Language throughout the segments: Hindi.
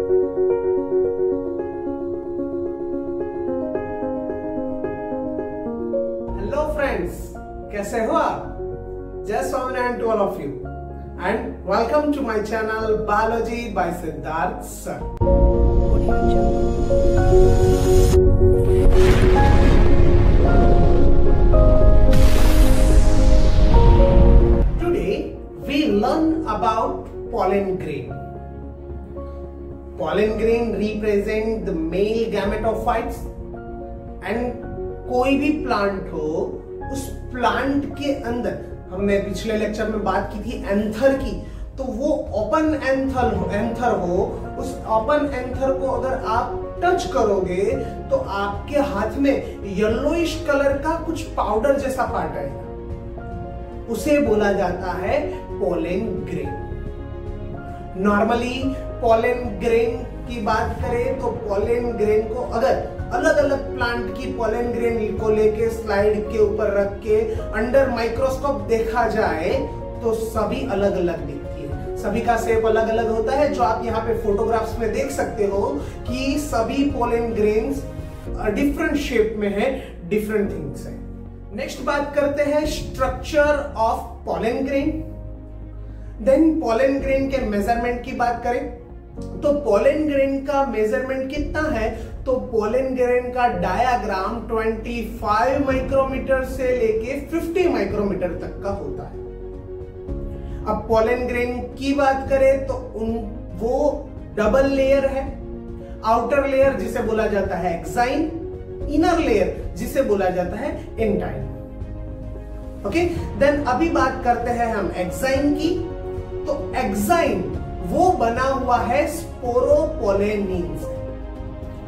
हेलो फ्रेंड्स, कैसे हो आप? Jai Swaminarayan to all of you and welcome to my channel biology by Siddharth sir. Today we learn about pollen grain. Pollen grain represent the male gametophytes and कोई भी प्लांट हो, उस प्लांट के अंदर हमने पिछले लेक्चर में बात की थी एंथर की, तो वो ओपन एंथर हो, उस ओपन एंथर को अगर आप टच करोगे तो आपके हाथ में येलोइश कलर का कुछ पाउडर जैसा पार्ट आएगा, उसे बोला जाता है pollen grain. Normally pollen grain की बात करें तो पोलन ग्रेन को अगर अलग अलग प्लांट की पोलन ग्रेन को लेके स्लाइड के ऊपर रख के अंडर माइक्रोस्कोप देखा जाए तो सभी अलग अलग दिखती है, सभी का शेप अलग अलग होता है, जो आप यहाँ पे फोटोग्राफ्स में देख सकते हो कि सभी पोलन ग्रेन्स डिफरेंट शेप में है, डिफरेंट थिंग्स है। नेक्स्ट बात करते हैं structure of pollen grain. Then pollen grain के मेजरमेंट की बात करें तो पोलन ग्रेन का मेजरमेंट कितना है, तो पोलन ग्रेन का डायाग्राम 25 माइक्रोमीटर से लेके 50 माइक्रोमीटर तक का होता है। अब पोलन ग्रेन की बात करें तो वो डबल लेयर है, आउटर लेयर जिसे बोला जाता है एक्साइन, इनर लेयर जिसे बोला जाता है इंटाइन। ओके, देन अभी बात करते हैं हम एक्साइन की। तो एक्साइन वो बना हुआ है स्पोरोपोलेनिन से।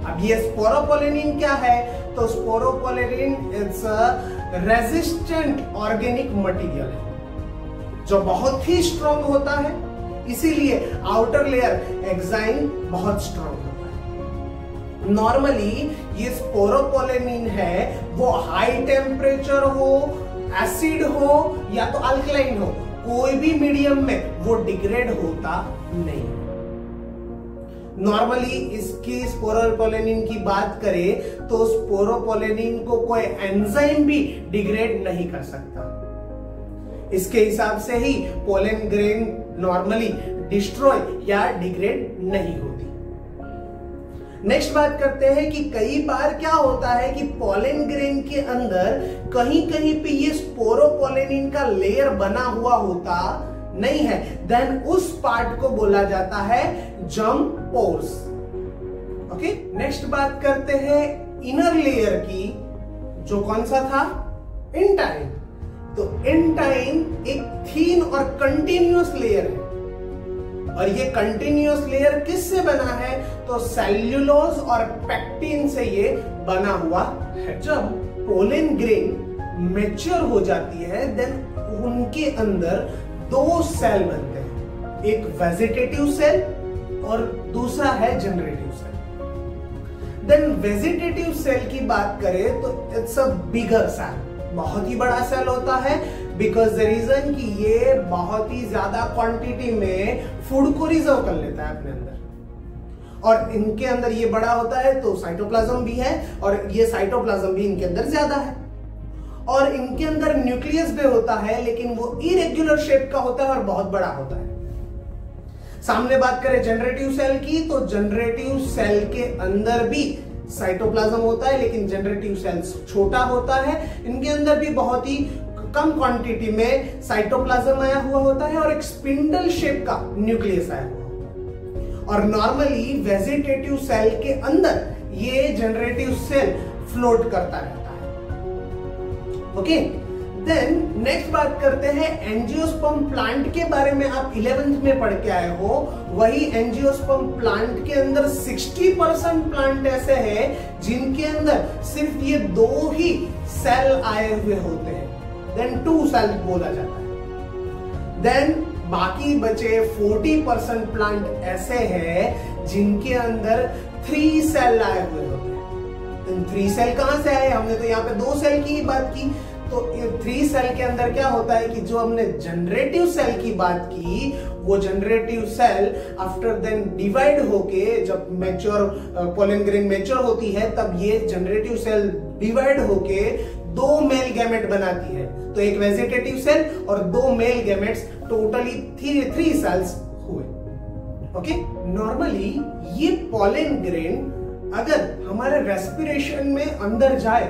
अब ये स्पोरोपोलेनिन क्या है, तो sporopollenin it's a resistant organic material है जो बहुत ही स्ट्रॉन्ग होता है, इसीलिए आउटर लेयर एक्साइन बहुत स्ट्रॉन्ग होता है। नॉर्मली ये स्पोरोपोलेनिन है वो हाई टेम्परेचर हो, एसिड हो या तो अल्कलाइन हो, कोई भी मीडियम में वो डिग्रेड होता नहीं। नॉर्मली इसकी स्पोरोपोलेनिन की बात करें तो स्पोरोपोलेनिन को कोई एंजाइम भी डिग्रेड नहीं कर सकता। इसके हिसाब से ही पोलन ग्रेन नॉर्मली डिस्ट्रॉय या डिग्रेड नहीं होती। नेक्स्ट बात करते हैं कि कई बार क्या होता है कि पोलन ग्रेन के अंदर कहीं कहीं पे ये स्पोरोपोलेनिन का लेयर बना हुआ होता नहीं है, देन उस पार्ट को बोला जाता है जर्म पोर्स। ओके, नेक्स्ट बात करते हैं इनर लेयर की, जो कौन सा था, इंटाइन। तो इंटाइन एक थीन और कंटिन्यूअस लेयर है, और ये कंटिन्यूअस लेयर किससे बना है, तो सेल्यूलोज और पेक्टिन से ये बना हुआ है। जब पोलन ग्रेन मैच्योर हो जाती है देन उनके अंदर दो सेल बनते हैं, एक वेजिटेटिव सेल और दूसरा है generative cell. Then vegetative cell की बात करें तो इट्स अ बिगर सेल, बहुत ही बड़ा सेल होता है, बिकॉज द रीजन कि ये बहुत ही ज्यादा क्वांटिटी में फूड को रिजर्व कर लेता है अपने अंदर, और इनके अंदर ये बड़ा होता है तो साइटोप्लाज्म भी है, और ये साइटोप्लाज्म भी इनके अंदर ज्यादा है, और इनके अंदर न्यूक्लियस भी होता है, लेकिन वो इरेग्युलर शेप का होता है और बहुत बड़ा होता है। सामने बात करें जनरेटिव सेल की, तो जनरेटिव सेल के अंदर भी साइटोप्लाज्म होता है, लेकिन जनरेटिव सेल छोटा होता है, इनके अंदर भी बहुत ही कम क्वांटिटी में साइटोप्लाज्म आया हुआ होता है और एक स्पिंडल शेप का न्यूक्लियस आया हुआ होता है। और नॉर्मली वेजिटेटिव सेल के अंदर ये जनरेटिव सेल फ्लोट करता रहता है। ओके, देन नेक्स्ट बात करते हैं एंजियोस्पर्म प्लांट के बारे में। आप 11th में पढ़ के आए हो, वही एंजियोस्पर्म प्लांट के अंदर 60% प्लांट ऐसे हैं जिनके अंदर सिर्फ ये दो ही सेल आए हुए होते हैं, देन 2 सेल बोला जाता है। देन बाकी बचे 40% प्लांट ऐसे हैं जिनके अंदर 3 सेल आए हुए होते हैं। 3 सेल कहां से आए, हमने तो यहाँ पे 2 सेल की ही बात की, तो 3 सेल के अंदर क्या होता है कि जो हमने जनरेटिव सेल की बात की, वो generative cell after then divide होके, जब मैच्योर पोलन ग्रेन मैच्योर होती है, तब ये जनरेटिव सेल डिवाइड होके 2 मेल गैमेट बनाती है। तो एक वेजिटेटिव सेल और 2 मेल गैमेट्स, टोटली 3 सेल्स हुए। ओके, नॉर्मली ये पोलन ग्रेन अगर हमारे रेस्पिरेशन में अंदर जाए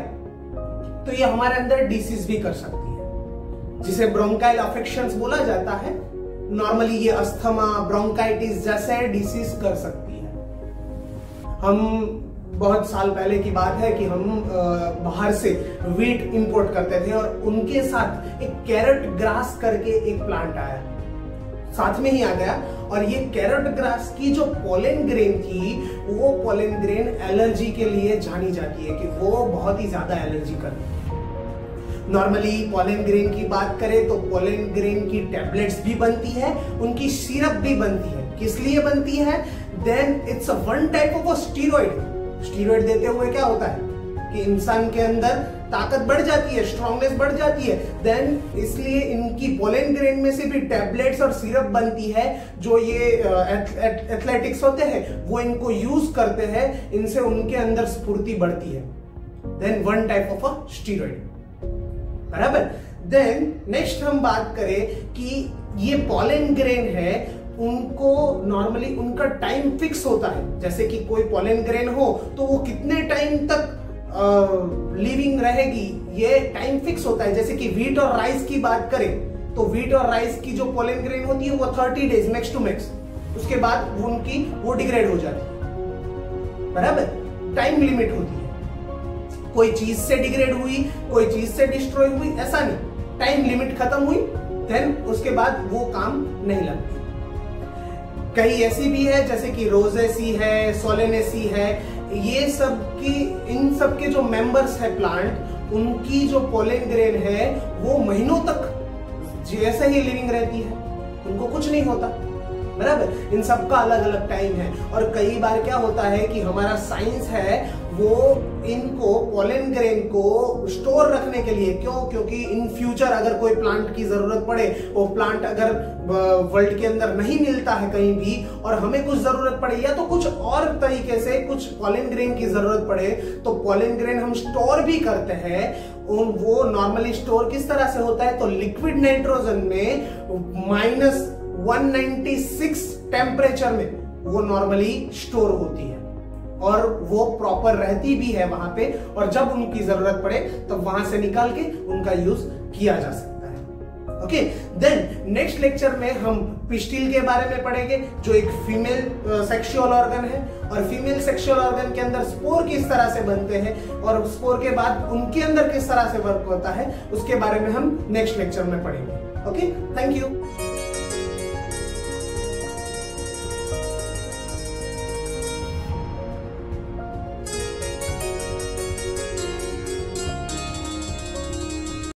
तो ये हमारे अंदर डिसीज भी कर सकती है, जिसे ब्रोंकाइल अफेक्शंस बोला जाता है। नॉर्मली ये अस्थमा, ब्रोंकाइटिस जैसे डिसीज कर सकती है। हम बहुत साल पहले की बात है कि हम बाहर से वीट इंपोर्ट करते थे और उनके साथ एक कैरेट ग्रास करके एक प्लांट आया, साथ में ही आ गया। और ये कैरेट ग्रास की जो पोलन ग्रेन थी, वो पोलन ग्रेन एलर्जी के लिए जानी जाती है कि वो बहुत ही ज्यादा एलर्जी करती है। नॉर्मली पोलन ग्रेन की बात करें तो पोलन ग्रेन की टैबलेट्स भी बनती है, उनकी सिरप भी बनती है। किस लिए बनती है? Then it's a one type of steroid. Steroid देते हुए क्या होता है कि इंसान के अंदर ताकत बढ़ जाती है, स्ट्रॉन्गनेस बढ़ जाती है। देन इसलिए इनकी पोलन ग्रेन में से भी टैबलेट्स और सिरप बनती है, जो ये एथलेटिक्स होते हैं वो इनको यूज करते हैं, इनसे उनके अंदर स्फूर्ति बढ़ती है। Then one type of a steroid, बराबर। देन नेक्स्ट हम बात करें कि ये पोलन ग्रेन है, उनको नॉर्मली उनका टाइम फिक्स होता है। जैसे कि कोई पोलन ग्रेन हो तो वो कितने टाइम तक लिविंग रहेगी, ये टाइम फिक्स होता है। जैसे कि व्हीट और राइस की बात करें तो व्हीट और राइस की जो पोलन ग्रेन होती है वो 30 डेज मैक्स टू मैक्स, उसके बाद वो डिग्रेड हो जाती है, बराबर। टाइम लिमिट होती है, कोई चीज से डिग्रेड हुई, कोई चीज से डिस्ट्रॉय हुई, ऐसा नहीं। टाइम लिमिट खत्म हुई, देन उसके बाद वो काम नहीं लगती। कई ऐसी भी है जैसे कि रोजेसी है, सोलेनेसी है, ये सब की, इन सब के जो मेंबर्स है प्लांट, उनकी जो पोलन ग्रेन है वो महीनों तक जैसे ही लिविंग रहती है, उनको कुछ नहीं होता, बराबर। इन सब का अलग अलग टाइम है। और कई बार क्या होता है कि हमारा साइंस है वो इनको पोलन ग्रेन को स्टोर रखने के लिए, क्यों? क्योंकि इन फ्यूचर अगर कोई प्लांट की जरूरत पड़े, वो प्लांट अगर वर्ल्ड के अंदर नहीं मिलता है कहीं भी, और हमें कुछ जरूरत पड़े या तो कुछ और तरीके से कुछ पोलन ग्रेन की जरूरत पड़े, तो पोलन ग्रेन हम स्टोर भी करते हैं। वो नॉर्मली स्टोर किस तरह से होता है? तो लिक्विड नाइट्रोजन में -196 टेम्परेचर में वो नॉर्मली स्टोर होती है और वो प्रॉपर रहती भी है वहां पे, और जब उनकी जरूरत पड़े तब वहां से निकाल के उनका यूज किया जा सकता है। ओके, देन नेक्स्ट लेक्चर में हम पिस्टिल के बारे में पढ़ेंगे, जो एक फीमेल सेक्सुअल ऑर्गन है, और फीमेल सेक्सुअल ऑर्गन के अंदर स्पोर किस तरह से बनते हैं और स्पोर के बाद उनके अंदर किस तरह से वर्क होता है, उसके बारे में हम नेक्स्ट लेक्चर में पढ़ेंगे। Okay, thank you.